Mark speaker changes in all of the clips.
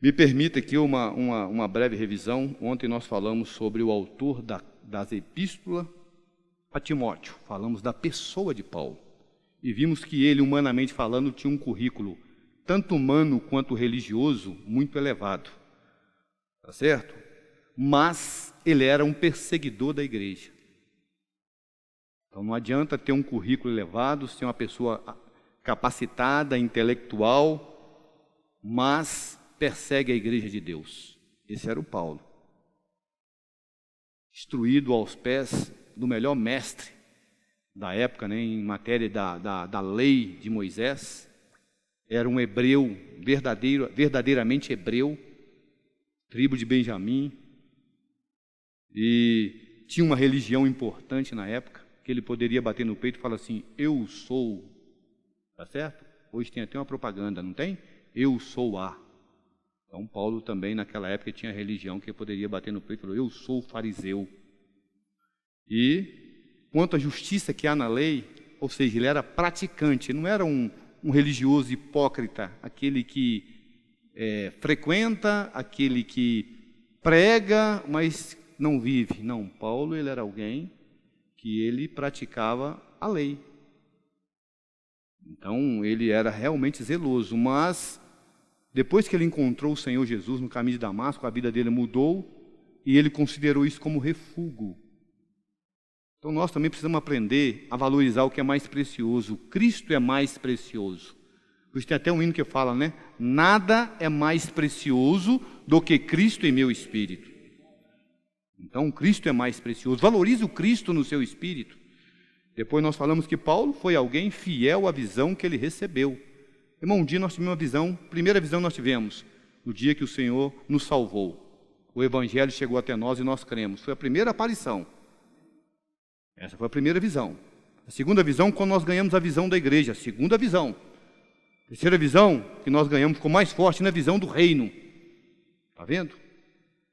Speaker 1: Me permita aqui uma breve revisão. Ontem nós falamos sobre o autor das epístolas a Timóteo. Falamos da pessoa de Paulo. E vimos que ele, humanamente falando, tinha um currículo, tanto humano quanto religioso, muito elevado. Tá certo? Mas ele era um perseguidor da igreja. Então não adianta ter um currículo elevado, ser uma pessoa capacitada, intelectual, mas persegue a igreja de Deus. Esse era o Paulo. Instruído aos pés do melhor mestre da época, né, em matéria da lei de Moisés. Era um hebreu, verdadeiramente hebreu, tribo de Benjamim, e tinha uma religião importante na época, que ele poderia bater no peito e falar assim, eu sou, tá certo? Hoje tem até uma propaganda, não tem? Eu sou a. Então Paulo também naquela época tinha religião que ele poderia bater no peito e falar, eu sou fariseu. E quanto à justiça que há na lei, ou seja, ele era praticante, ele não era um religioso hipócrita, aquele que frequenta, aquele que prega, mas não vive. Não, Paulo ele era alguém que ele praticava a lei. Então ele era realmente zeloso, mas depois que ele encontrou o Senhor Jesus no caminho de Damasco, a vida dele mudou e ele considerou isso como refúgio. Então nós também precisamos aprender a valorizar o que é mais precioso. Cristo é mais precioso. Por isso tem até um hino que fala, né? Nada é mais precioso do que Cristo em meu espírito. Então Cristo é mais precioso. Valorize o Cristo no seu espírito. Depois nós falamos que Paulo foi alguém fiel à visão que ele recebeu. Irmão, um dia nós tivemos uma visão, primeira visão nós tivemos, no dia que o Senhor nos salvou. O Evangelho chegou até nós e nós cremos. Foi a primeira aparição. Essa foi a primeira visão. A segunda visão, quando nós ganhamos a visão da igreja. A segunda visão. A terceira visão, que nós ganhamos, ficou mais forte na visão do reino. Está vendo?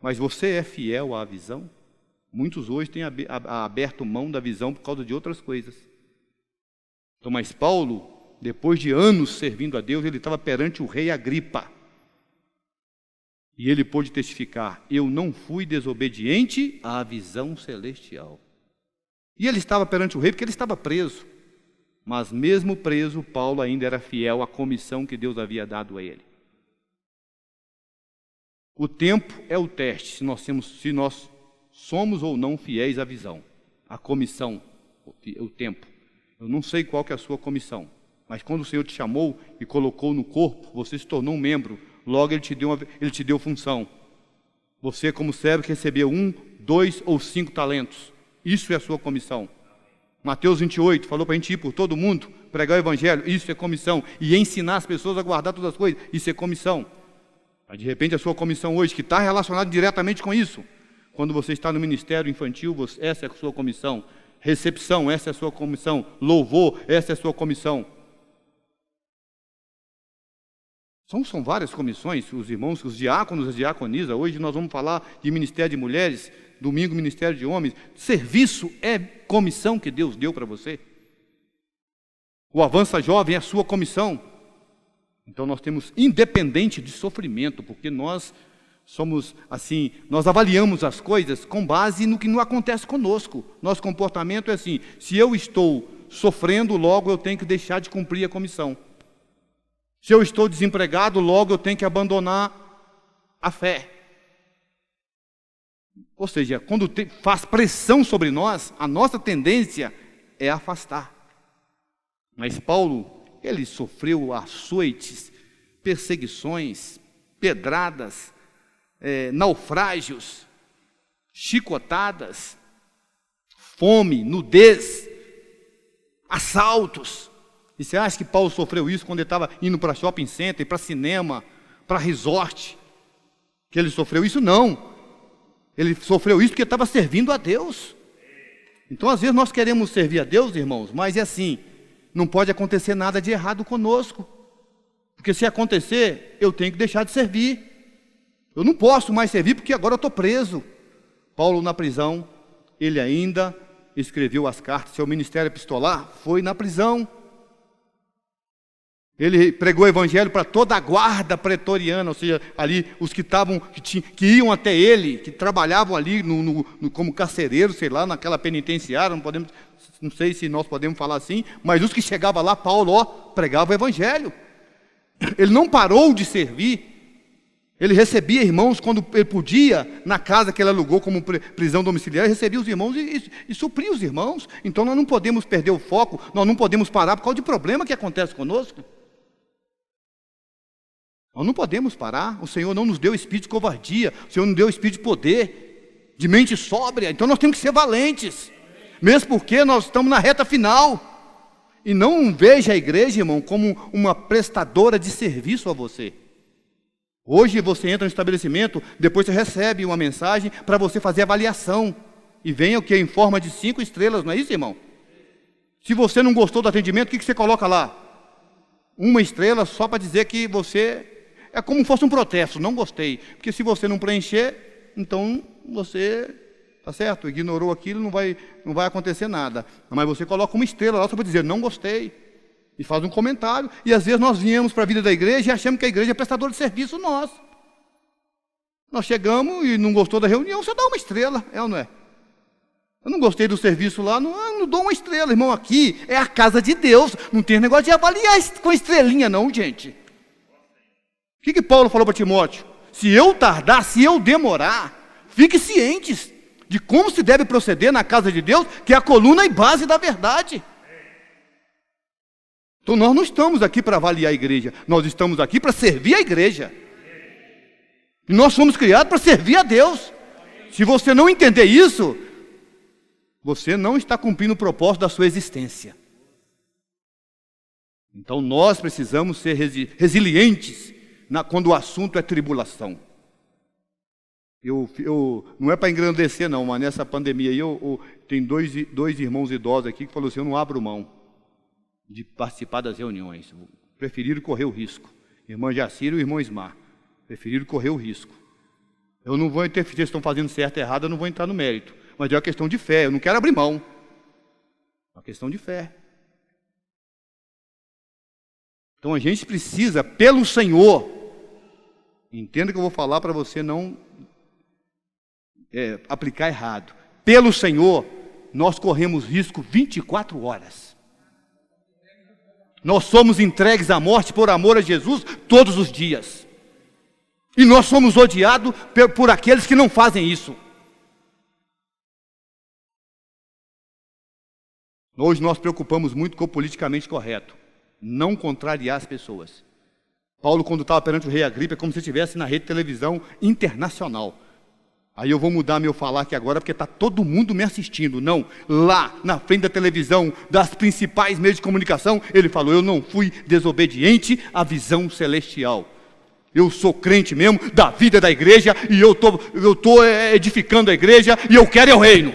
Speaker 1: Mas você é fiel à visão? Muitos hoje têm aberto mão da visão por causa de outras coisas. Então, mas Paulo, depois de anos servindo a Deus, ele estava perante o rei Agripa. E ele pôde testificar, eu não fui desobediente à visão celestial. E ele estava perante o rei porque ele estava preso. Mas mesmo preso, Paulo ainda era fiel à comissão que Deus havia dado a ele. O tempo é o teste, se nós somos ou não fiéis à visão. A comissão, o tempo. Eu não sei qual que é a sua comissão, mas quando o Senhor te chamou e colocou no corpo, você se tornou um membro, logo Ele te deu função. Você, como servo, que recebeu 1, 2 ou 5 talentos. Isso é a sua comissão. Mateus 28 falou para a gente ir por todo mundo, pregar o Evangelho, isso é comissão. E ensinar as pessoas a guardar todas as coisas, isso é comissão. Mas de repente a sua comissão hoje, que está relacionada diretamente com isso, quando você está no ministério infantil, essa é a sua comissão. Recepção, essa é a sua comissão. Louvor, essa é a sua comissão. São várias comissões, os irmãos, os diáconos, as diaconisas. Hoje nós vamos falar de ministério de mulheres, domingo ministério de homens. Serviço é comissão que Deus deu para você. O Avança Jovem é a sua comissão. Então nós temos, independente de sofrimento, porque nós somos assim, nós avaliamos as coisas com base no que não acontece conosco. Nosso comportamento é assim, se eu estou sofrendo, logo eu tenho que deixar de cumprir a comissão. Se eu estou desempregado, logo eu tenho que abandonar a fé. Ou seja, quando faz pressão sobre nós, a nossa tendência é afastar. Mas Paulo, ele sofreu açoites, perseguições, pedradas, naufrágios, chicotadas, fome, nudez, assaltos. E você acha que Paulo sofreu isso quando ele estava indo para shopping center, para cinema, para resort? Que ele sofreu isso? Não. Ele sofreu isso porque estava servindo a Deus. Então, às vezes, nós queremos servir a Deus, irmãos, mas é assim, não pode acontecer nada de errado conosco. Porque se acontecer, eu tenho que deixar de servir. Eu não posso mais servir porque agora eu estou preso. Paulo, na prisão, ele ainda escreveu as cartas. Seu ministério epistolar foi na prisão. Ele pregou o evangelho para toda a guarda pretoriana, ou seja, ali os que iam até ele, que trabalhavam ali como carcereiros, sei lá, naquela penitenciária, não sei se nós podemos falar assim, mas os que chegavam lá, Paulo pregava o evangelho. Ele não parou de servir. Ele recebia irmãos quando ele podia, na casa que ele alugou como prisão domiciliar, ele recebia os irmãos e supria os irmãos. Então nós não podemos perder o foco, nós não podemos parar por causa de problema que acontece conosco. Nós não podemos parar. O Senhor não nos deu espírito de covardia, o Senhor nos deu espírito de poder, de mente sóbria. Então nós temos que ser valentes, mesmo porque nós estamos na reta final. E não veja a igreja, irmão, como uma prestadora de serviço a você. Hoje você entra no estabelecimento, depois você recebe uma mensagem para você fazer avaliação. E vem o que? Em forma de 5 estrelas, não é isso, irmão? Se você não gostou do atendimento, o que você coloca lá? 1 estrela só para dizer que você... É como se fosse um protesto, não gostei. Porque se você não preencher, então você, tá certo, ignorou aquilo, não vai acontecer nada. Mas você coloca 1 estrela lá só para dizer, não gostei. E faz um comentário. E às vezes nós viemos para a vida da igreja e achamos que a igreja é prestador de serviço nosso. Nós chegamos e não gostou da reunião, você dá 1 estrela, é ou não é? Eu não gostei do serviço lá, não dou 1 estrela, irmão. Aqui é a casa de Deus, não tem negócio de avaliar com estrelinha não, gente. O que Paulo falou para Timóteo? Se eu tardar, se eu demorar, fique cientes de como se deve proceder na casa de Deus, que é a coluna e base da verdade. Então nós não estamos aqui para avaliar a igreja, nós estamos aqui para servir a igreja. E nós fomos criados para servir a Deus. Se você não entender isso, você não está cumprindo o propósito da sua existência. Então nós precisamos ser resilientes quando o assunto é tribulação. Não é para engrandecer não, mas nessa pandemia aí, tem dois irmãos idosos aqui que falaram assim, eu não abro mão de participar das reuniões. Preferiram correr o risco. Irmã Jacira e o irmão Ismar. Preferiram correr o risco. Eu não vou interferir, se estão fazendo certo ou errado, eu não vou entrar no mérito. Mas é uma questão de fé, eu não quero abrir mão. É uma questão de fé. Então a gente precisa, pelo Senhor, entenda que eu vou falar para você não aplicar errado. Pelo Senhor, nós corremos risco 24 horas. Nós somos entregues à morte por amor a Jesus todos os dias. E nós somos odiados por aqueles que não fazem isso. Hoje nós preocupamos muito com o politicamente correto. Não contrariar as pessoas. Paulo, quando estava perante o rei Agripa, é como se estivesse na rede de televisão internacional. Aí eu vou mudar meu falar aqui agora, porque está todo mundo me assistindo. Não, lá na frente da televisão, das principais meios de comunicação, ele falou, eu não fui desobediente à visão celestial. Eu sou crente mesmo, da vida da igreja, e eu tô edificando a igreja, e eu quero é o reino.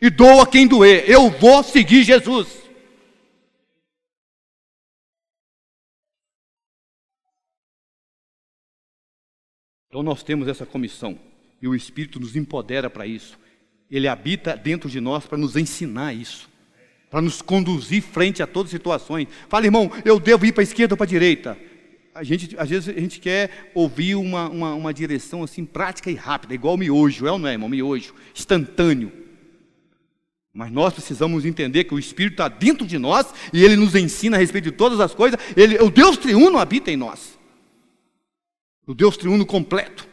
Speaker 1: E doa quem doer, eu vou seguir Jesus. Então nós temos essa comissão, e o Espírito nos empodera para isso. Ele habita dentro de nós para nos ensinar isso, para nos conduzir frente a todas as situações. Fala, irmão, eu devo ir para a esquerda ou para a direita? Às vezes a gente quer ouvir uma direção assim prática e rápida, igual miojo, é ou não é, irmão? Miojo, instantâneo. Mas nós precisamos entender que o Espírito está dentro de nós e Ele nos ensina a respeito de todas as coisas. O Deus triuno habita em nós. O Deus triuno completo.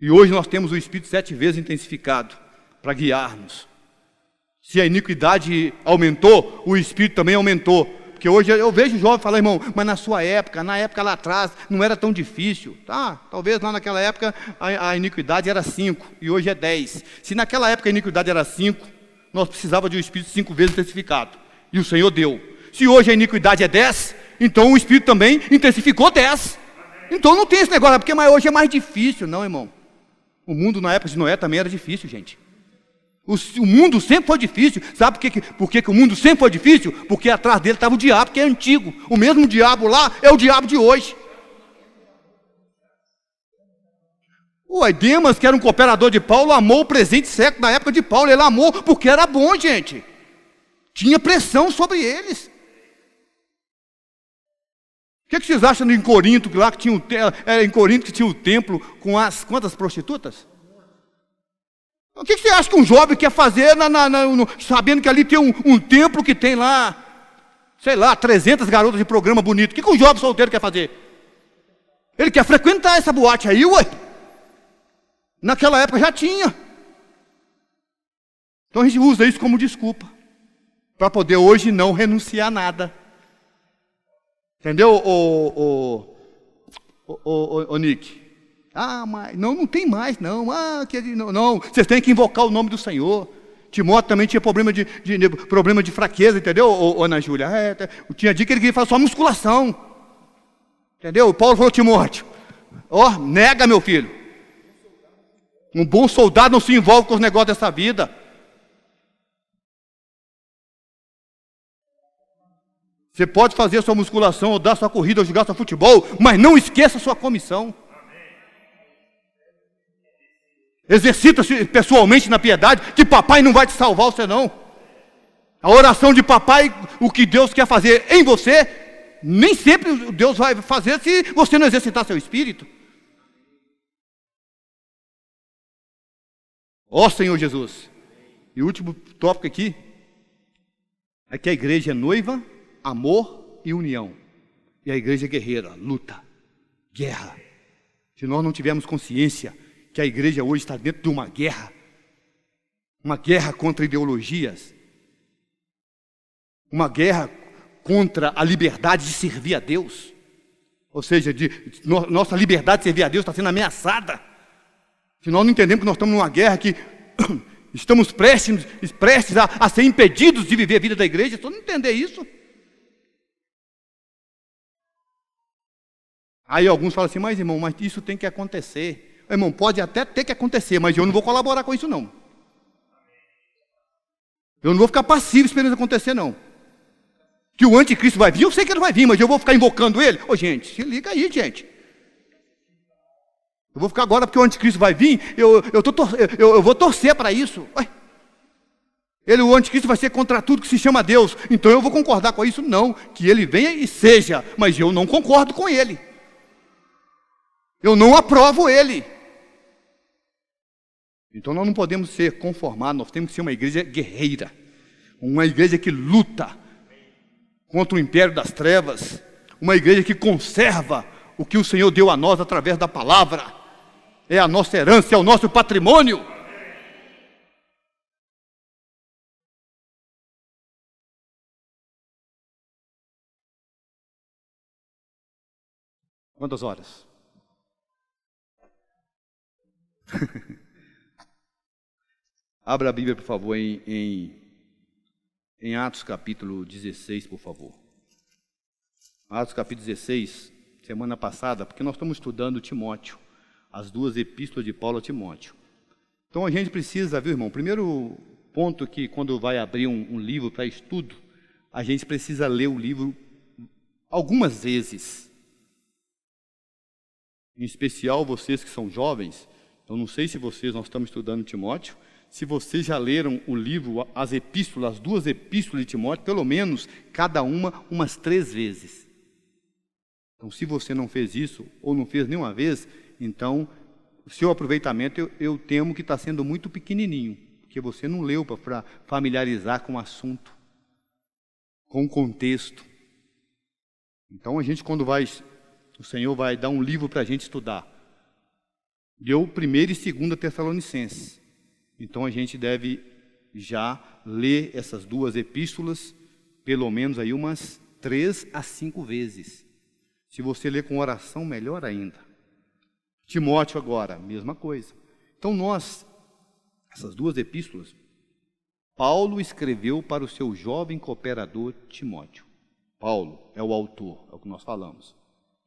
Speaker 1: E hoje nós temos o Espírito 7 vezes intensificado para guiar-nos. Se a iniquidade aumentou, o Espírito também aumentou. Porque hoje eu vejo jovens falar, irmão, mas na sua época, na época lá atrás, não era tão difícil. Tá, talvez lá naquela época a iniquidade era 5 e hoje é 10. Se naquela época a iniquidade era 5, nós precisávamos de um Espírito 5 vezes intensificado. E o Senhor deu. Se hoje a iniquidade é 10, então o Espírito também intensificou 10. Então não tem esse negócio, porque hoje é mais difícil. Não, irmão. O mundo na época de Noé também era difícil, gente. O mundo sempre foi difícil. Sabe por que o mundo sempre foi difícil? Porque atrás dele estava o diabo, que é antigo. O mesmo diabo lá é o diabo de hoje. O Demas, que era um cooperador de Paulo, amou o presente século na época de Paulo. Ele amou porque era bom, gente. Tinha pressão sobre eles. O que vocês acham em Corinto, lá que tinha em Corinto que tinha o templo com as quantas prostitutas? O que você acha que um jovem quer fazer sabendo que ali tem um templo que tem lá, sei lá, 300 garotas de programa bonito? O que um jovem solteiro quer fazer? Ele quer frequentar essa boate aí, ué. Naquela época já tinha. Então a gente usa isso como desculpa para poder hoje não renunciar a nada. Entendeu, Nick? Mas não tem mais, não. Não, vocês têm que invocar o nome do Senhor. Timóteo também tinha problema de fraqueza, entendeu, Ana Júlia? Tinha dia que ele queria fazer só musculação. Entendeu? Paulo falou, Timóteo, nega, meu filho. Um bom soldado não se envolve com os negócios dessa vida. Você pode fazer a sua musculação, ou dar sua corrida, ou jogar seu futebol, mas não esqueça a sua comissão. Exercita-se pessoalmente na piedade, que papai não vai te salvar, você não. A oração de papai, o que Deus quer fazer em você, nem sempre Deus vai fazer se você não exercitar seu espírito. Senhor Jesus. E o último tópico aqui, é que a igreja é noiva, amor e união. E a igreja é guerreira, luta, guerra. Se nós não tivermos consciência que a igreja hoje está dentro de uma guerra contra ideologias, uma guerra contra a liberdade de servir a Deus, ou seja, nossa liberdade de servir a Deus está sendo ameaçada. Se nós não entendemos que nós estamos numa guerra que estamos prestes a ser impedidos de viver a vida da igreja, se nós não entender isso. Aí alguns falam assim, mas irmão, mas isso tem que acontecer. Irmão, pode até ter que acontecer, mas eu não vou colaborar com isso não. Eu não vou ficar passivo esperando isso acontecer não. Que o anticristo vai vir, eu sei que ele vai vir, mas eu vou ficar invocando ele? Gente, se liga aí, gente. Eu vou ficar agora porque o anticristo vai vir, eu vou torcer para isso. O anticristo vai ser contra tudo que se chama Deus, então eu vou concordar com isso? Não, que ele venha e seja, mas eu não concordo com ele. Eu não aprovo ele. Então nós não podemos ser conformados, nós temos que ser uma igreja guerreira, uma igreja que luta contra o império das trevas, uma igreja que conserva o que o Senhor deu a nós através da palavra, é a nossa herança, é o nosso patrimônio. Quantas horas? Abra a Bíblia, por favor, em Atos capítulo 16, por favor. Atos capítulo 16, semana passada, porque nós estamos estudando Timóteo, as duas epístolas de Paulo a Timóteo. Então a gente precisa, viu, irmão? Primeiro ponto que quando vai abrir um livro para estudo, a gente precisa ler o livro algumas vezes. Em especial vocês que são jovens, eu não sei se nós estamos estudando Timóteo, se vocês já leram o livro, as duas epístolas de Timóteo, pelo menos cada umas 3 vezes. Então, se você não fez isso, ou não fez nenhuma vez, então, o seu aproveitamento, eu temo que está sendo muito pequenininho, porque você não leu para familiarizar com o assunto, com o contexto. Então, a gente, o Senhor vai dar um livro para a gente estudar. Deu 1º e 2º Tessalonicenses. Então, a gente deve já ler essas duas epístolas, pelo menos aí umas 3 a 5 vezes. Se você ler com oração, melhor ainda. Timóteo agora, mesma coisa. Então essas duas epístolas, Paulo escreveu para o seu jovem cooperador Timóteo. Paulo é o autor, é o que nós falamos.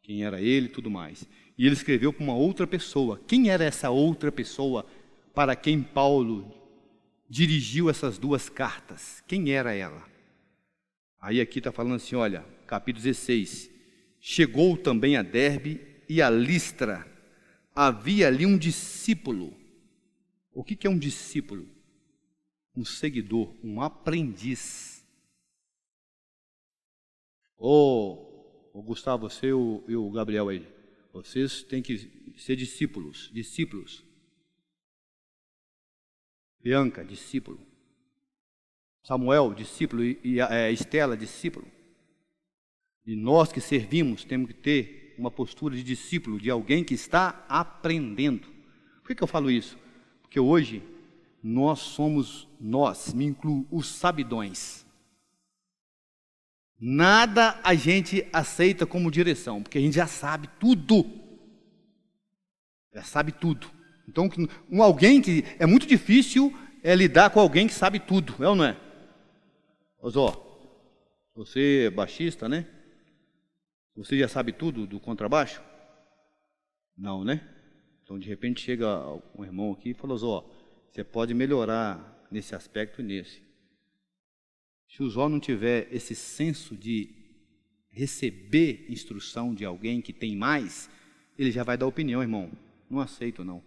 Speaker 1: Quem era ele e tudo mais. E ele escreveu para uma outra pessoa. Quem era essa outra pessoa para quem Paulo dirigiu essas duas cartas? Quem era ela? Aí aqui está falando assim, olha, capítulo 16. Chegou também a Derbe e a Listra. Havia ali um discípulo. O que é um discípulo? Um seguidor, um aprendiz. Ô Gustavo, você e o Gabriel aí, vocês têm que ser discípulos. Bianca, discípulo. Samuel, discípulo. E Estela, discípulo. E nós que servimos temos que ter uma postura de discípulo, de alguém que está aprendendo. Por que eu falo isso? Porque hoje me incluo os sabidões. Nada a gente aceita como direção, porque a gente já sabe tudo. Já sabe tudo. Então, alguém que é muito difícil lidar com alguém que sabe tudo, é ou não é? Mas você é baixista, né? Você já sabe tudo do contrabaixo? Não, né? Então, de repente, chega um irmão aqui e fala, você pode melhorar nesse aspecto e nesse. Se o Zó não tiver esse senso de receber instrução de alguém que tem mais, ele já vai dar opinião, irmão. Não aceito, não.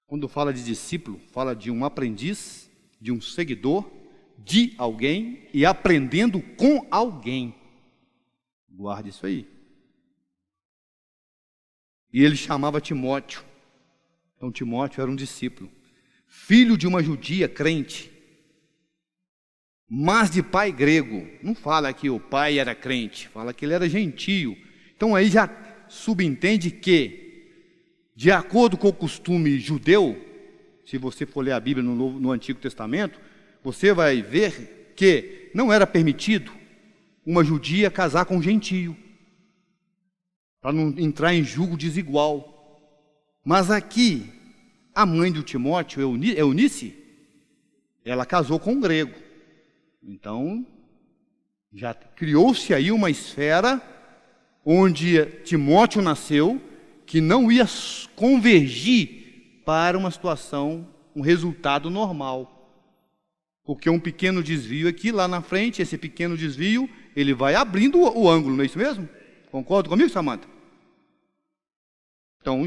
Speaker 1: Quando fala de discípulo, fala de um aprendiz, de um seguidor, de alguém e aprendendo com alguém. Guarde isso aí. E ele chamava Timóteo. Então Timóteo era um discípulo, filho de uma judia crente, mas de pai grego. Não fala que o pai era crente, fala que ele era gentio. Então aí já subentende que, de acordo com o costume judeu, se você for ler a Bíblia no Antigo Testamento, você vai ver que não era permitido uma judia casar com um gentio, para não entrar em julgo desigual. Mas aqui, a mãe do Timóteo, Eunice, ela casou com um grego. Então, já criou-se aí uma esfera onde Timóteo nasceu, que não ia convergir para uma situação, um resultado normal. Porque um pequeno desvio aqui, lá na frente, esse pequeno desvio, ele vai abrindo o ângulo, não é isso mesmo? Concorda comigo, Samanta? Então,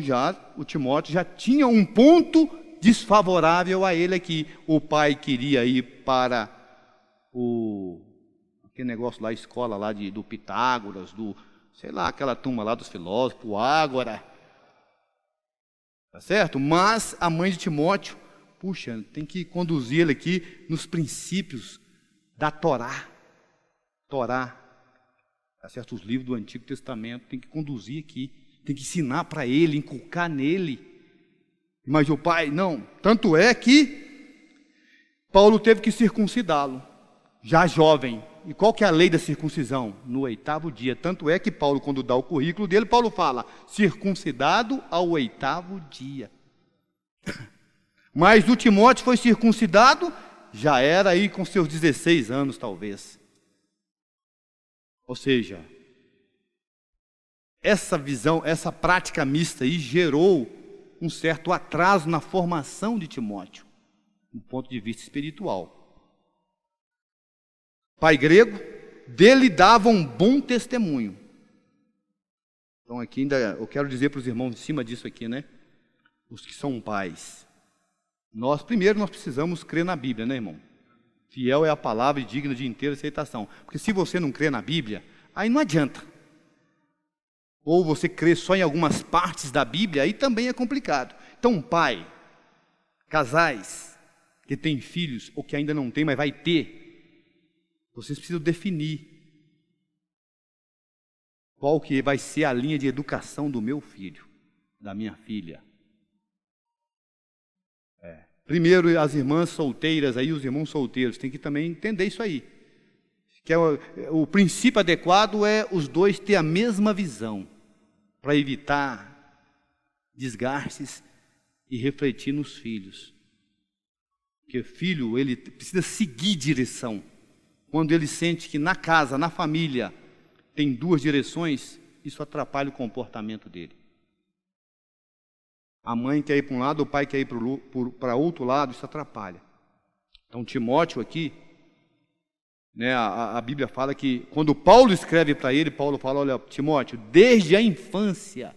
Speaker 1: o Timóteo já tinha um ponto desfavorável a ele aqui. O pai queria ir para aquele negócio lá, a escola lá do Pitágoras, aquela turma lá dos filósofos, o Ágora. Tá certo? Mas a mãe de Timóteo, tem que conduzir ele aqui nos princípios da Torá. Tá certo? Os livros do Antigo Testamento, tem que conduzir aqui. Tem que ensinar para ele, inculcar nele. Mas o pai, não. Tanto é que Paulo teve que circuncidá-lo, já jovem. E qual que é a lei da circuncisão? No 8º dia. Tanto é que Paulo, quando dá o currículo dele, Paulo fala, circuncidado ao 8º dia. Mas o Timóteo foi circuncidado, já era aí com seus 16 anos, talvez. Ou seja, essa visão, essa prática mista aí gerou um certo atraso na formação de Timóteo, do ponto de vista espiritual. Pai grego, dele dava um bom testemunho. Então aqui ainda, eu quero dizer para os irmãos em cima disso aqui, né? Os que são pais. Primeiro nós precisamos crer na Bíblia, né, irmão? Fiel é a palavra e digna de inteira aceitação. Porque se você não crê na Bíblia, aí não adianta. Ou você crê só em algumas partes da Bíblia, aí também é complicado. Então, pai, casais que têm filhos, ou que ainda não têm, mas vai ter, vocês precisam definir qual que vai ser a linha de educação do meu filho, da minha filha. Primeiro, as irmãs solteiras, aí os irmãos solteiros, tem que também entender isso aí. Que o princípio adequado é os dois ter a mesma visão, para evitar desgastes e refletir nos filhos. Porque filho, ele precisa seguir direção. Quando ele sente que na casa, na família, tem duas direções, isso atrapalha o comportamento dele. A mãe quer ir para um lado, o pai quer ir para outro lado, isso atrapalha. Então, Timóteo aqui, né, a Bíblia fala que, quando Paulo escreve para ele, Paulo fala, olha, Timóteo, desde a infância,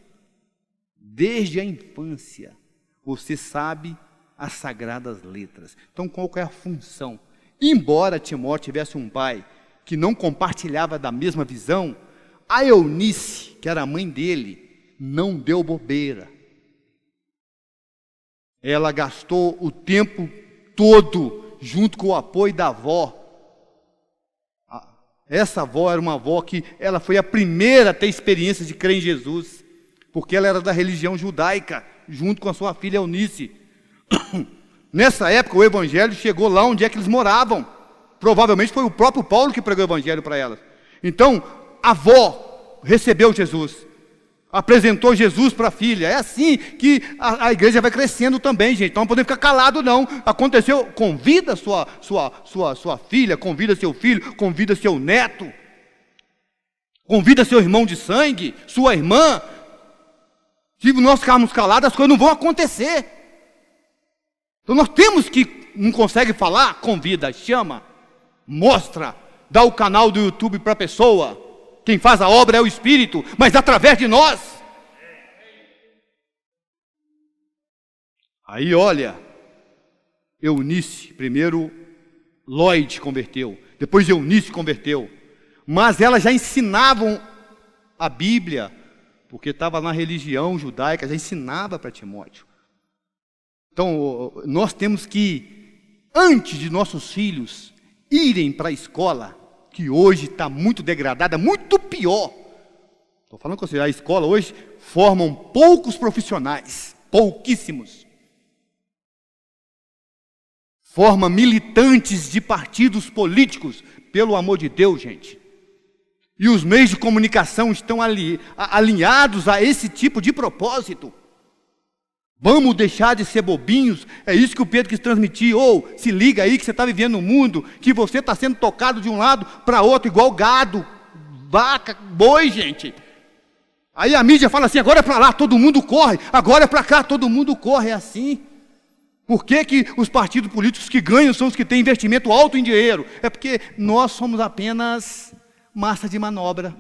Speaker 1: você sabe as sagradas letras. Então, qual que é a função? Embora Timóteo tivesse um pai que não compartilhava da mesma visão, a Eunice, que era a mãe dele, não deu bobeira. Ela gastou o tempo todo junto com o apoio da avó. Essa avó era uma avó que ela foi a primeira a ter experiência de crer em Jesus, porque ela era da religião judaica, junto com a sua filha Eunice. Nessa época o evangelho chegou lá onde é que eles moravam. Provavelmente foi o próprio Paulo que pregou o evangelho para elas. Então, a avó recebeu Jesus, apresentou Jesus para a filha. É assim que a igreja vai crescendo também, gente. Então não podemos ficar calados, não. Aconteceu, convida sua filha, convida seu filho, convida seu neto, convida seu irmão de sangue, sua irmã. Se nós ficarmos calados, as coisas não vão acontecer. Então nós temos que, não consegue falar? Convida, chama, mostra, dá o canal do YouTube para a pessoa. Quem faz a obra é o Espírito, mas através de nós. Aí olha, Eunice, primeiro Lloyd converteu, depois Eunice converteu, mas elas já ensinavam a Bíblia, porque estava na religião judaica, já ensinava para Timóteo. Então, nós temos que, antes de nossos filhos irem para a escola, que hoje está muito degradada, muito pior. Estou falando com você, a escola hoje formam poucos profissionais, pouquíssimos. Forma militantes de partidos políticos, pelo amor de Deus, gente. E os meios de comunicação estão alinhados a esse tipo de propósito. Vamos deixar de ser bobinhos, é isso que o Pedro quis transmitir. Ou se liga aí que você está vivendo um mundo que você está sendo tocado de um lado para outro, igual gado, vaca, boi, gente. Aí a mídia fala assim, agora é para lá, todo mundo corre, agora é para cá, todo mundo corre, é assim. Por que que os partidos políticos que ganham são os que têm investimento alto em dinheiro? É porque nós somos apenas massa de manobra.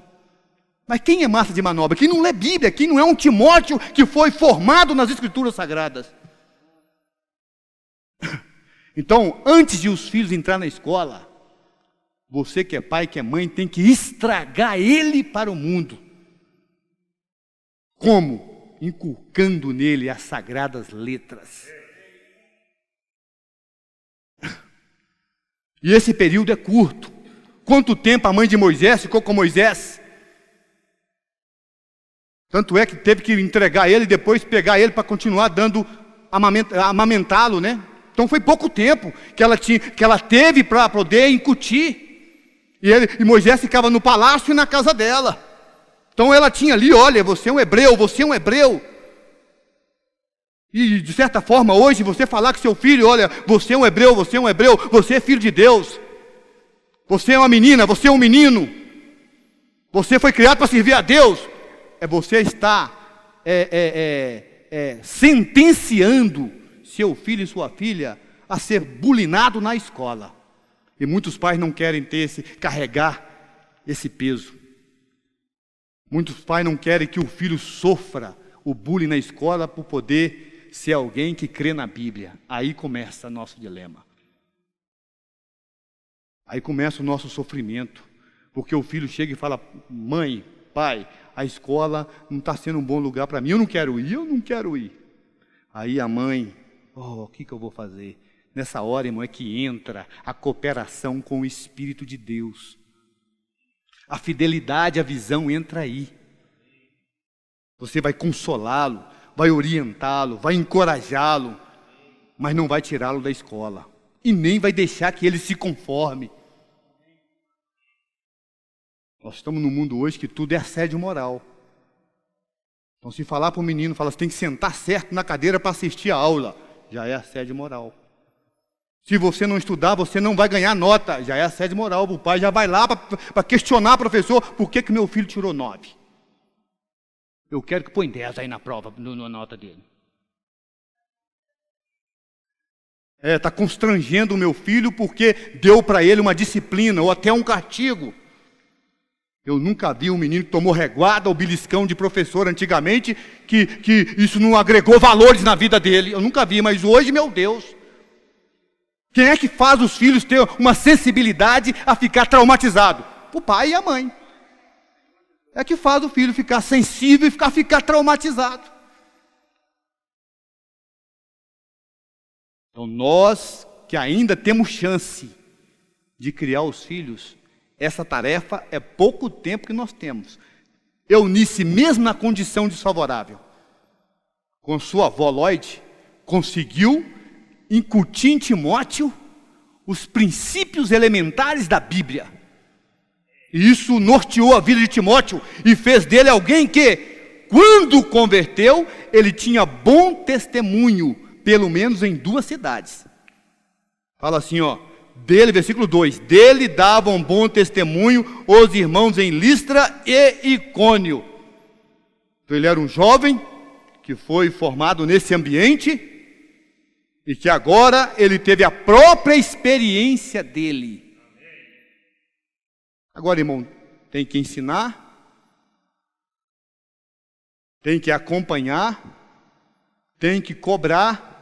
Speaker 1: Mas quem é massa de manobra? Quem não lê Bíblia, quem não é um Timóteo que foi formado nas Escrituras Sagradas. Então, antes de os filhos entrar na escola, você que é pai, que é mãe, tem que estragar ele para o mundo. Como? Inculcando nele as sagradas letras. E esse período é curto. Quanto tempo a mãe de Moisés ficou com Moisés? Tanto é que teve que entregar ele e depois pegar ele para continuar dando, amamentá-lo, né? Então foi pouco tempo que ela teve para poder incutir. E Moisés ficava no palácio e na casa dela. Então ela tinha ali, olha, você é um hebreu, você é um hebreu. E de certa forma hoje você falar com seu filho, olha, você é um hebreu, você é um hebreu, você é filho de Deus. Você é uma menina, você é um menino. Você foi criado para servir a Deus. Você está sentenciando seu filho e sua filha a ser bulinado na escola. E muitos pais não querem carregar esse peso. Muitos pais não querem que o filho sofra o bullying na escola por poder ser alguém que crê na Bíblia. Aí começa nosso dilema. Aí começa o nosso sofrimento. Porque o filho chega e fala, mãe, pai, a escola não está sendo um bom lugar para mim, eu não quero ir. Aí a mãe, o que eu vou fazer? Nessa hora, irmão, é que entra a cooperação com o Espírito de Deus. A fidelidade, a visão entra aí. Você vai consolá-lo, vai orientá-lo, vai encorajá-lo, mas não vai tirá-lo da escola. E nem vai deixar que ele se conforme. Nós estamos num mundo hoje que tudo é assédio moral. Então se falar para o menino, fala, você tem que sentar certo na cadeira para assistir a aula, já é assédio moral. Se você não estudar, você não vai ganhar nota, já é assédio moral. O pai já vai lá para questionar o professor, por que meu filho tirou 9? Eu quero que põe 10 aí na prova, na nota dele. Está constrangendo o meu filho porque deu para ele uma disciplina ou até um castigo. Eu nunca vi um menino que tomou reguada ou beliscão de professor antigamente, que isso não agregou valores na vida dele. Eu nunca vi, mas hoje, meu Deus, Quem é que faz os filhos ter uma sensibilidade a ficar traumatizado? O pai e a mãe. É que faz o filho ficar sensível e ficar traumatizado. Então nós que ainda temos chance de criar os filhos, essa tarefa é pouco tempo que nós temos. Eunice, mesmo na condição desfavorável, com sua avó Lloyd, conseguiu incutir em Timóteo os princípios elementares da Bíblia. E isso norteou a vida de Timóteo e fez dele alguém que, quando converteu, ele tinha bom testemunho, pelo menos em 2 cidades. Fala assim, dele, versículo 2, dele davam bom testemunho os irmãos em Listra e Icônio. Então ele era um jovem que foi formado nesse ambiente e que agora ele teve a própria experiência dele. Agora, irmão, tem que ensinar, tem que acompanhar, tem que cobrar,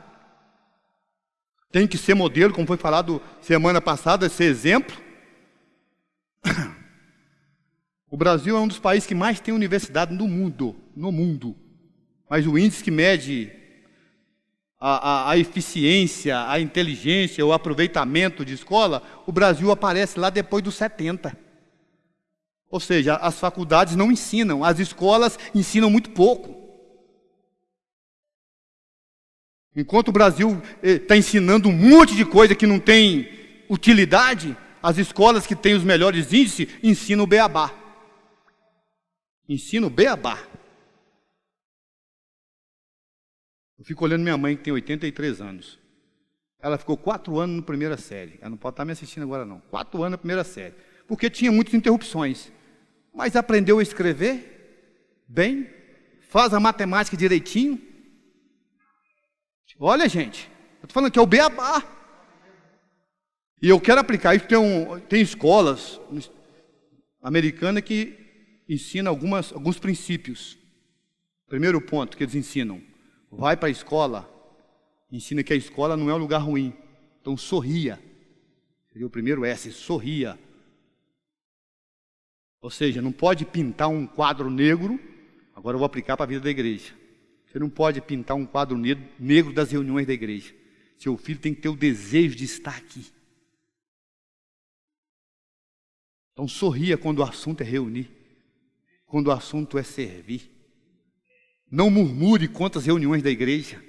Speaker 1: tem que ser modelo, como foi falado semana passada, ser exemplo. O Brasil é um dos países que mais tem universidade no mundo. Mas o índice que mede a eficiência, a inteligência, o aproveitamento de escola, o Brasil aparece lá depois dos 70. Ou seja, as faculdades não ensinam, as escolas ensinam muito pouco. Enquanto o Brasil está ensinando um monte de coisa que não tem utilidade, as escolas que têm os melhores índices ensinam o beabá. Ensino o beabá. Eu fico olhando minha mãe, que tem 83 anos. Ela ficou 4 anos na primeira série. Ela não pode estar me assistindo agora, não. 4 anos na primeira série. Porque tinha muitas interrupções. Mas aprendeu a escrever bem, faz a matemática direitinho. Olha, gente, eu estou falando que é o beabá. E eu quero aplicar isso. Tem escolas americanas que ensinam alguns princípios. Primeiro ponto que eles ensinam: vai para a escola, ensina que a escola não é um lugar ruim. Então sorria. Seria o primeiro S, sorria. Ou seja, não pode pintar um quadro negro. Agora eu vou aplicar para a vida da igreja. Você não pode pintar um quadro negro das reuniões da igreja. Seu filho tem que ter o desejo de estar aqui. Então sorria quando o assunto é reunir. Quando o assunto é servir. Não murmure contra as reuniões da igreja.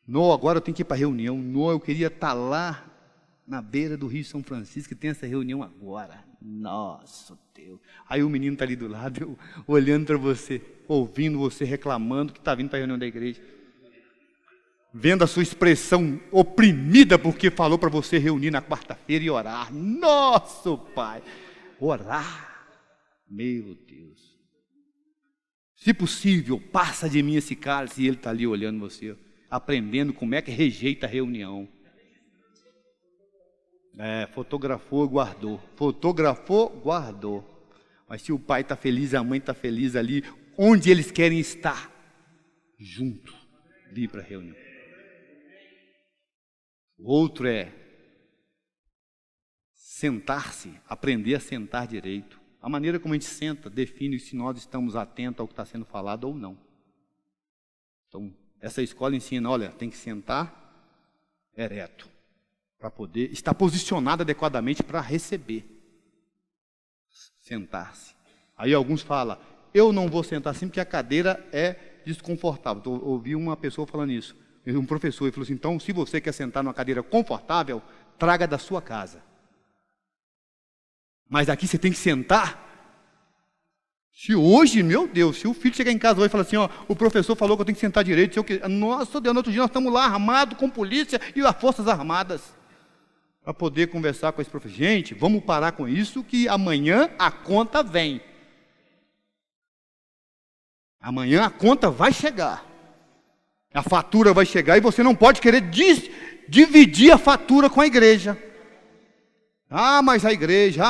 Speaker 1: Não, agora eu tenho que ir para a reunião. Não, eu queria estar lá na beira do Rio São Francisco, que tem essa reunião agora. Nossa, Deus. Aí o menino está ali do lado, eu, olhando para você, ouvindo você reclamando que está vindo para a reunião da igreja. Vendo a sua expressão oprimida porque falou para você reunir na quarta-feira e orar. Nossa, Pai. Orar. Meu Deus. Se possível, passa de mim esse cálice. E ele está ali olhando você, aprendendo como é que rejeita a reunião. Fotografou, guardou. Fotografou, guardou. Mas se o pai está feliz, a mãe está feliz ali, onde eles querem estar, junto, vir para a reunião. O outro é sentar-se, aprender a sentar direito. A maneira como a gente senta define se nós estamos atentos ao que está sendo falado ou não. Então, essa escola ensina, olha, tem que sentar ereto, para poder estar posicionado adequadamente para receber. Sentar-se. Aí alguns falam, eu não vou sentar assim porque a cadeira é desconfortável. Eu ouvi uma pessoa falando isso, um professor, ele falou assim, então se você quer sentar numa cadeira confortável, traga da sua casa. Mas aqui você tem que sentar. Se hoje, meu Deus, se o filho chegar em casa hoje e falar assim, o professor falou que eu tenho que sentar direito, nossa Deus, no outro dia nós estamos lá armados com polícia e as forças armadas. Para poder conversar com esse professor. Gente, vamos parar com isso que amanhã a conta vem. Amanhã a conta vai chegar. A fatura vai chegar e você não pode querer dividir a fatura com a igreja. Mas a igreja,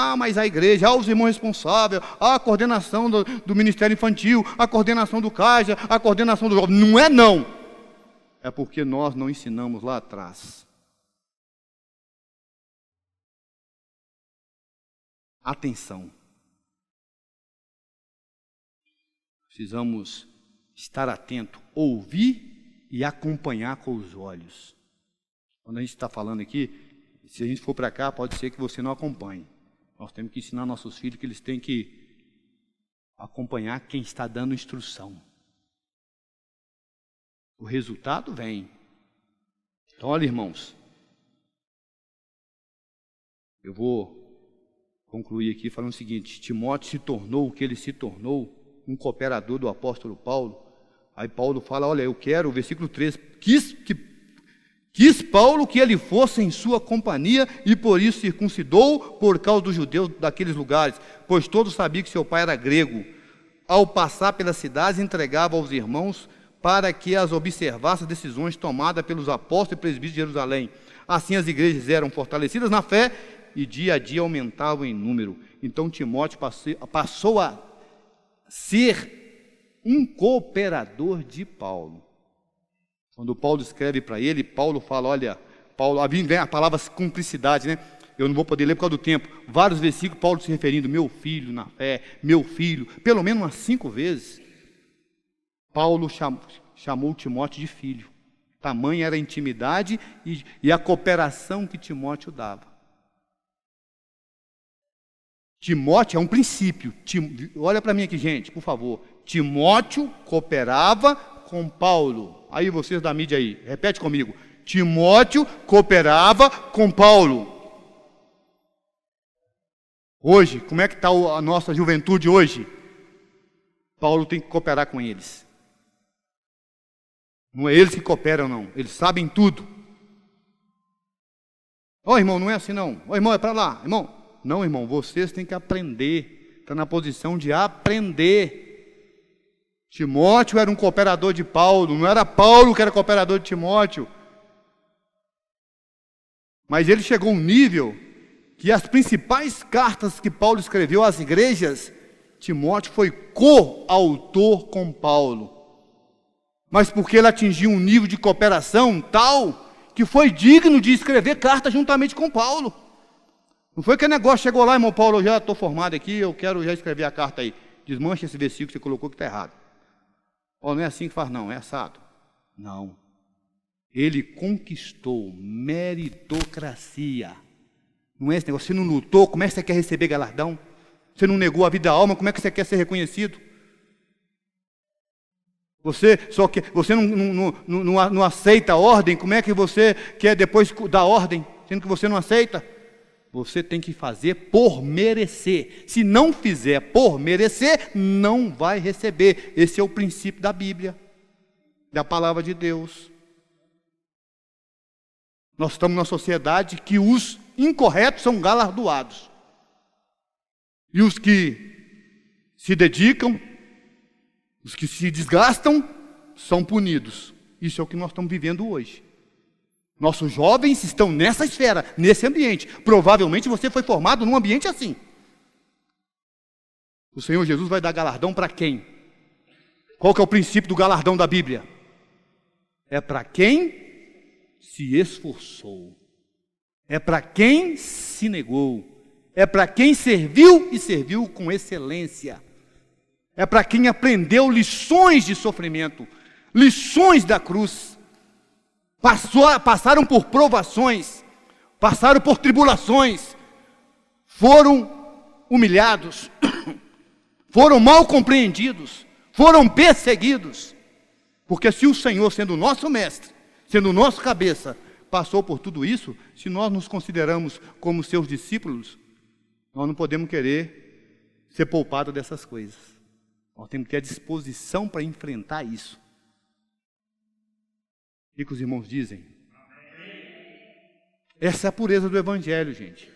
Speaker 1: os irmãos responsáveis, a coordenação do Ministério Infantil, a coordenação do CAJA, a coordenação do jovem. Não é não. é porque nós não ensinamos lá atrás. Atenção. Precisamos estar atento, ouvir e acompanhar com os olhos. Quando a gente está falando aqui, se a gente for para cá, pode ser que você não acompanhe. Nós temos que ensinar nossos filhos que eles têm que acompanhar quem está dando instrução. O resultado vem. Então, olha, irmãos, eu vou concluir aqui falando o seguinte: Timóteo se tornou o que ele se tornou, um cooperador do apóstolo Paulo. Aí Paulo fala, olha, eu quero, o versículo 3, quis Paulo que ele fosse em sua companhia, e por isso circuncidou por causa dos judeus daqueles lugares, pois todos sabiam que seu pai era grego. Ao passar pelas cidades, entregava aos irmãos para que as observassem as decisões tomadas pelos apóstolos e presbíteros de Jerusalém. Assim as igrejas eram fortalecidas na fé e dia a dia aumentavam em número. Então Timóteo passou a ser um cooperador de Paulo. Quando Paulo escreve para ele, Paulo fala, olha, Paulo, vem a palavra cumplicidade, né? Eu não vou poder ler por causa do tempo. Vários versículos, Paulo se referindo, meu filho na fé, meu filho, pelo menos umas 5 vezes. Paulo chamou Timóteo de filho. Tamanha era a intimidade e a cooperação que Timóteo dava. Timóteo é um princípio. Olha para mim aqui, gente, por favor. Timóteo cooperava com Paulo. Aí vocês da mídia aí, repete comigo. Timóteo cooperava com Paulo. Hoje, como é que está a nossa juventude hoje? Paulo tem que cooperar com eles. Não é eles que cooperam, não. Eles sabem tudo. Ó, irmão, não é assim não. Ó, irmão, é para lá. Irmão, não, irmão, vocês têm que aprender. Está na posição de aprender. Timóteo era um cooperador de Paulo. Não era Paulo que era cooperador de Timóteo. Mas ele chegou a um nível que as principais cartas que Paulo escreveu às igrejas, Timóteo foi coautor com Paulo. Mas porque ele atingiu um nível de cooperação tal que foi digno de escrever carta juntamente com Paulo. Não foi que o negócio chegou lá, irmão Paulo, eu já estou formado aqui, eu quero já escrever a carta aí. Desmancha esse versículo que você colocou que está errado. Ó, não é assim que faz não, é assado. Não. Ele conquistou meritocracia. Não é esse negócio, você não lutou, como é que você quer receber galardão? Você não negou a vida da alma, como é que você quer ser reconhecido? Você não aceita a ordem, como é que você quer depois dar ordem, sendo que você não aceita? Você tem que fazer por merecer. Se não fizer por merecer, não vai receber. Esse é o princípio da Bíblia, da palavra de Deus. Nós estamos numa sociedade que os incorretos são galardoados. E os que se dedicam, os que se desgastam, são punidos. Isso é o que nós estamos vivendo hoje. Nossos jovens estão nessa esfera, nesse ambiente. Provavelmente você foi formado num ambiente assim. O Senhor Jesus vai dar galardão para quem? Qual que é o princípio do galardão da Bíblia? É para quem se esforçou. É para quem se negou. É para quem serviu e serviu com excelência. É para quem aprendeu lições de sofrimento, lições da cruz. Passaram por provações, passaram por tribulações, foram humilhados, foram mal compreendidos, foram perseguidos. Porque se o Senhor, sendo o nosso mestre, sendo o nosso cabeça, passou por tudo isso, se nós nos consideramos como seus discípulos, nós não podemos querer ser poupados dessas coisas. Nós temos que ter a disposição para enfrentar isso. O que os irmãos dizem? Essa é a pureza do Evangelho, gente.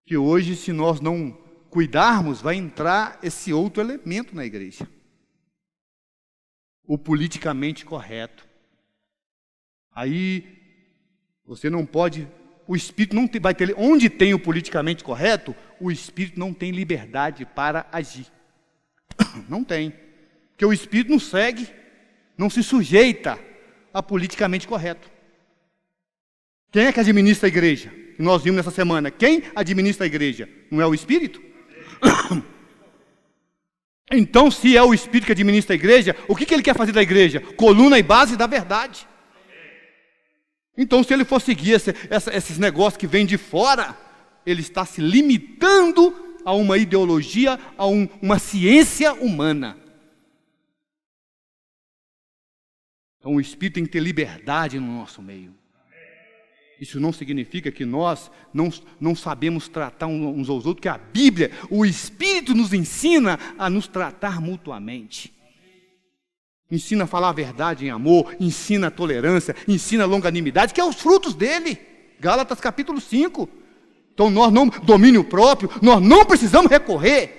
Speaker 1: Que hoje, se nós não cuidarmos, vai entrar esse outro elemento na igreja. O politicamente correto. Aí, você não pode... O Espírito não vai ter... Onde tem o politicamente correto, o Espírito não tem liberdade para agir. Não tem. Porque o Espírito não segue, não se sujeita a politicamente correto. Quem é que administra a igreja? Que nós vimos nessa semana. Quem administra a igreja? Não é o Espírito? Então, se é o Espírito que administra a igreja, o que ele quer fazer da igreja? Coluna e base da verdade. Então, se ele for seguir esses negócios que vêm de fora, ele está se limitando a uma ideologia, a uma ciência humana. Então, o Espírito tem que ter liberdade no nosso meio. Isso não significa que nós não sabemos tratar uns aos outros, que a Bíblia, o Espírito nos ensina a nos tratar mutuamente. Ensina a falar a verdade em amor, ensina a tolerância, ensina a longanimidade, que é os frutos dele. Gálatas capítulo 5. Então nós não, domínio próprio, nós não precisamos recorrer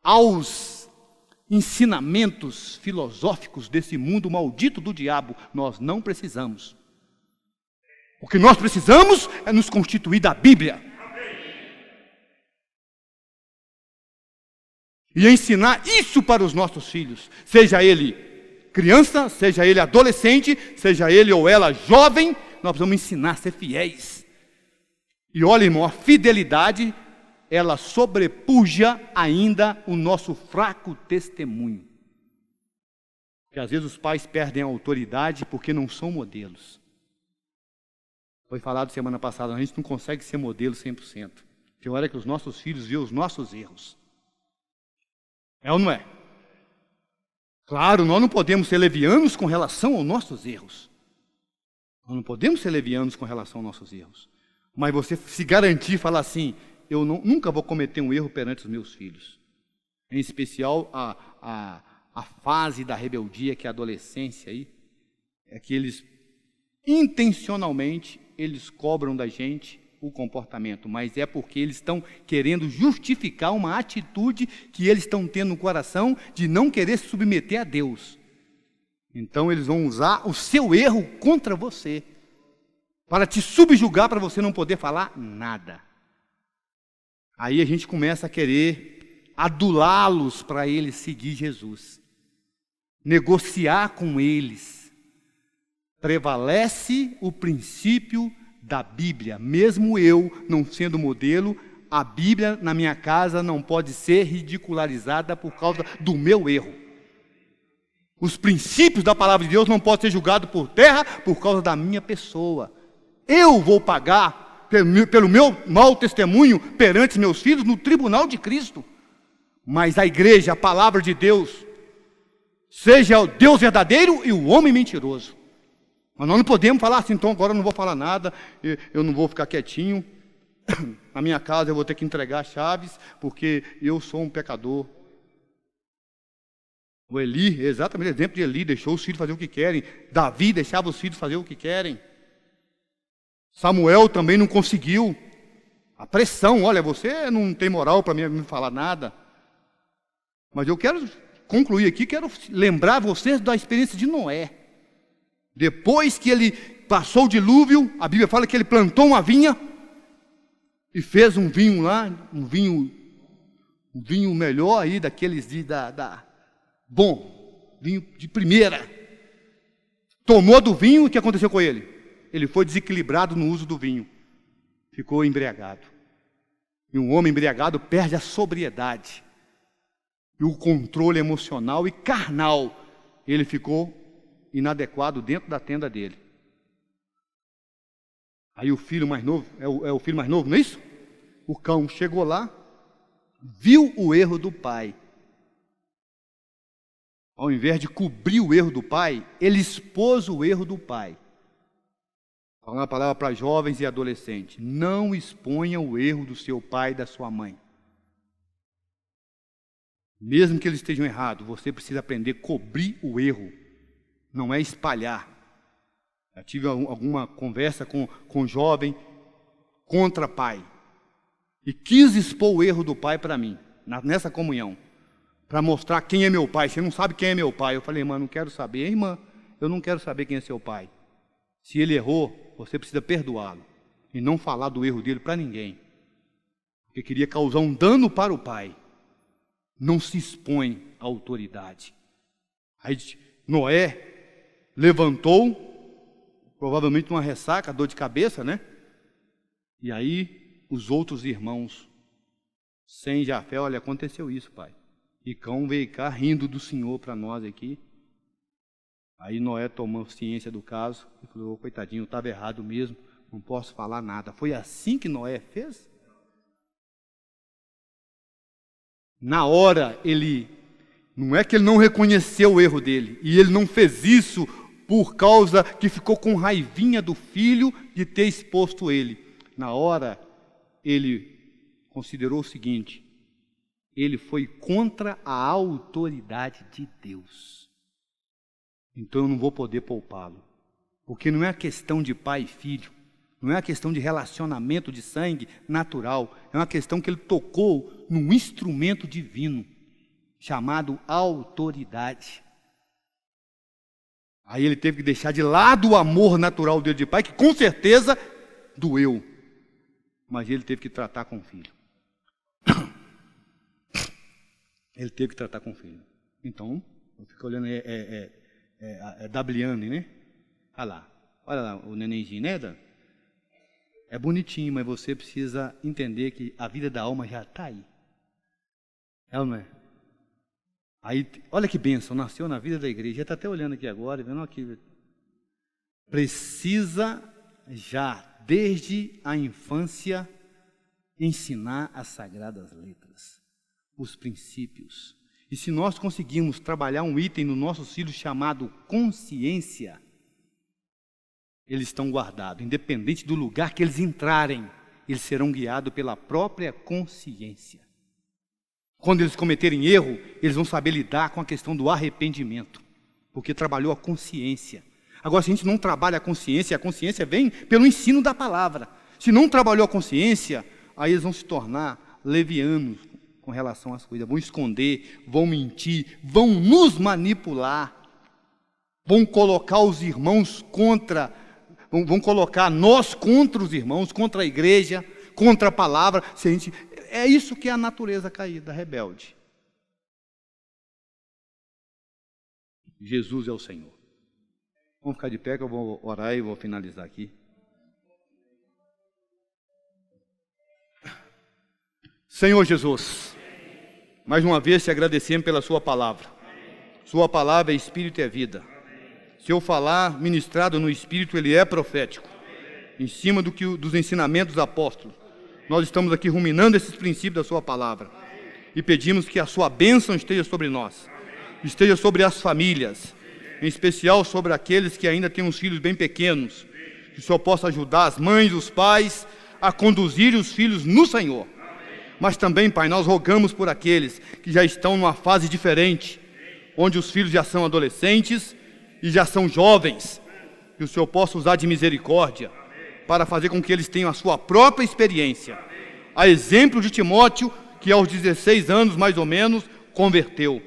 Speaker 1: aos ensinamentos filosóficos desse mundo maldito do diabo. Nós não precisamos. O que nós precisamos é nos constituir da Bíblia. E ensinar isso para os nossos filhos. Seja ele criança, seja ele adolescente, seja ele ou ela jovem, nós precisamos ensinar a ser fiéis. E olha, irmão, a fidelidade, ela sobrepuja ainda o nosso fraco testemunho. Porque às vezes os pais perdem a autoridade porque não são modelos. Foi falado semana passada, a gente não consegue ser modelo 100%. Tem hora que os nossos filhos veem os nossos erros. É ou não é? Claro, nós não podemos ser levianos com relação aos nossos erros. Nós não podemos ser levianos com relação aos nossos erros. Mas você se garantir e falar assim, eu nunca vou cometer um erro perante os meus filhos. Em especial a fase da rebeldia, que é a adolescência aí, é que eles intencionalmente eles cobram da gente o comportamento, mas é porque eles estão querendo justificar uma atitude que eles estão tendo no coração de não querer se submeter a Deus. Então eles vão usar o seu erro contra você, para te subjugar, para você não poder falar nada. Aí a gente começa a querer adulá-los para eles seguir Jesus, negociar com eles. Prevalece o princípio da Bíblia. Mesmo eu não sendo modelo, a Bíblia na minha casa não pode ser ridicularizada por causa do meu erro. Os princípios da palavra de Deus não podem ser julgados por terra por causa da minha pessoa. Eu vou pagar pelo meu mau testemunho perante meus filhos no tribunal de Cristo. Mas a igreja, a palavra de Deus, seja o Deus verdadeiro e o homem mentiroso. Mas nós não podemos falar assim, então agora eu não vou falar nada, eu não vou ficar quietinho. Na minha casa eu vou ter que entregar chaves, porque eu sou um pecador. O Eli, exatamente o exemplo de Eli, deixou os filhos fazer o que querem. Davi deixava os filhos fazer o que querem. Samuel também não conseguiu. A pressão, olha, você não tem moral para me falar nada. Mas eu quero concluir aqui, quero lembrar vocês da experiência de Noé. Depois que ele passou o dilúvio, a Bíblia fala que ele plantou uma vinha e fez um vinho lá, um vinho melhor aí daqueles bom, vinho de primeira. Tomou do vinho, e o que aconteceu com ele? Ele foi desequilibrado no uso do vinho, ficou embriagado. E um homem embriagado perde a sobriedade e o controle emocional e carnal. Ele ficou inadequado dentro da tenda dele. Aí o filho mais novo, é o filho mais novo, não é isso? O cão chegou lá, viu o erro do pai. Ao invés de cobrir o erro do pai, ele expôs o erro do pai. Falando a palavra para jovens e adolescentes, não exponha o erro do seu pai e da sua mãe. Mesmo que eles estejam errados, você precisa aprender a cobrir o erro. Não é espalhar. Eu tive alguma conversa com jovem contra pai. E quis expor o erro do pai para mim, nessa comunhão. Para mostrar quem é meu pai. Você não sabe quem é meu pai. Eu falei, irmã, não quero saber. Irmã, eu não quero saber quem é seu pai. Se ele errou, você precisa perdoá-lo. E não falar do erro dele para ninguém. Porque queria causar um dano para o pai. Não se expõe à autoridade. Aí Noé levantou, provavelmente uma ressaca, dor de cabeça, né? E aí os outros irmãos, sem Jafé, olha, aconteceu isso, pai. E Cão veio cá rindo do Senhor para nós aqui. Aí Noé tomou ciência do caso e falou, coitadinho, eu estava errado mesmo, não posso falar nada. Foi assim que Noé fez? Na hora, não é que ele não reconheceu o erro dele, e ele não fez isso por causa que ficou com raivinha do filho de ter exposto ele. Na hora, ele considerou o seguinte, ele foi contra a autoridade de Deus. Então eu não vou poder poupá-lo, porque não é a questão de pai e filho, não é a questão de relacionamento de sangue natural, é uma questão que ele tocou num instrumento divino, chamado autoridade. Aí ele teve que deixar de lado o amor natural dele de pai, que com certeza doeu, mas ele teve que tratar com o filho. Ele teve que tratar com o filho. Então, eu fico olhando, Dabliane, né? Olha lá, o nenenzinho, né, Dan? É bonitinho, mas você precisa entender que a vida da alma já está aí. É ou não é? Aí, olha que bênção, nasceu na vida da igreja. Já está até olhando aqui agora, vendo aqui. Precisa já, desde a infância, ensinar as sagradas letras, os princípios. E se nós conseguirmos trabalhar um item no nosso filho chamado consciência, eles estão guardados, independente do lugar que eles entrarem, eles serão guiados pela própria consciência. Quando eles cometerem erro, eles vão saber lidar com a questão do arrependimento, porque trabalhou a consciência. Agora, se a gente não trabalha a consciência vem pelo ensino da palavra. Se não trabalhou a consciência, aí eles vão se tornar levianos com relação às coisas, vão esconder, vão mentir, vão nos manipular, vão colocar os irmãos vão colocar nós contra os irmãos, contra a igreja, contra a palavra. É isso que é a natureza caída, rebelde. Jesus é o Senhor. Vamos ficar de pé que eu vou orar e vou finalizar aqui. Senhor Jesus, mais uma vez te agradecemos pela sua palavra. Sua palavra é espírito e é vida. Se eu falar ministrado no espírito, ele é profético. Em cima dos ensinamentos dos apóstolos, nós estamos aqui ruminando esses princípios da sua palavra. E pedimos que a sua bênção esteja sobre nós, esteja sobre as famílias, em especial sobre aqueles que ainda têm uns filhos bem pequenos, que o Senhor possa ajudar as mães, os pais, a conduzir os filhos no Senhor. Mas também, Pai, nós rogamos por aqueles que já estão numa fase diferente, onde os filhos já são adolescentes e já são jovens, que o Senhor possa usar de misericórdia para fazer com que eles tenham a sua própria experiência. A exemplo de Timóteo, que aos 16 anos, mais ou menos, converteu.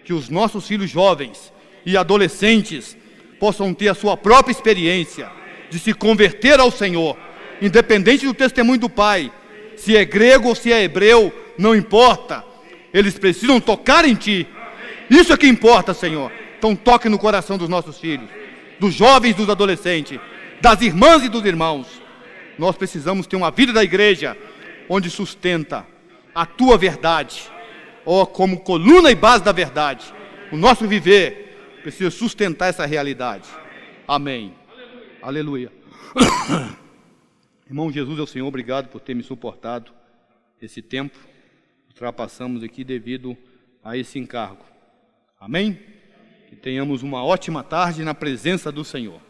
Speaker 1: Que os nossos filhos jovens e adolescentes possam ter a sua própria experiência de se converter ao Senhor, independente do testemunho do pai, se é grego ou se é hebreu, não importa, eles precisam tocar em Ti, isso é que importa, Senhor. Então toque no coração dos nossos filhos, dos jovens, dos adolescentes, das irmãs e dos irmãos. Nós precisamos ter uma vida da igreja, onde sustenta a Tua verdade, como coluna e base da verdade. O nosso viver precisa sustentar essa realidade. Amém. Aleluia. Irmão Jesus é o Senhor, obrigado por ter me suportado esse tempo. Ultrapassamos aqui devido a esse encargo. Amém? Que tenhamos uma ótima tarde na presença do Senhor.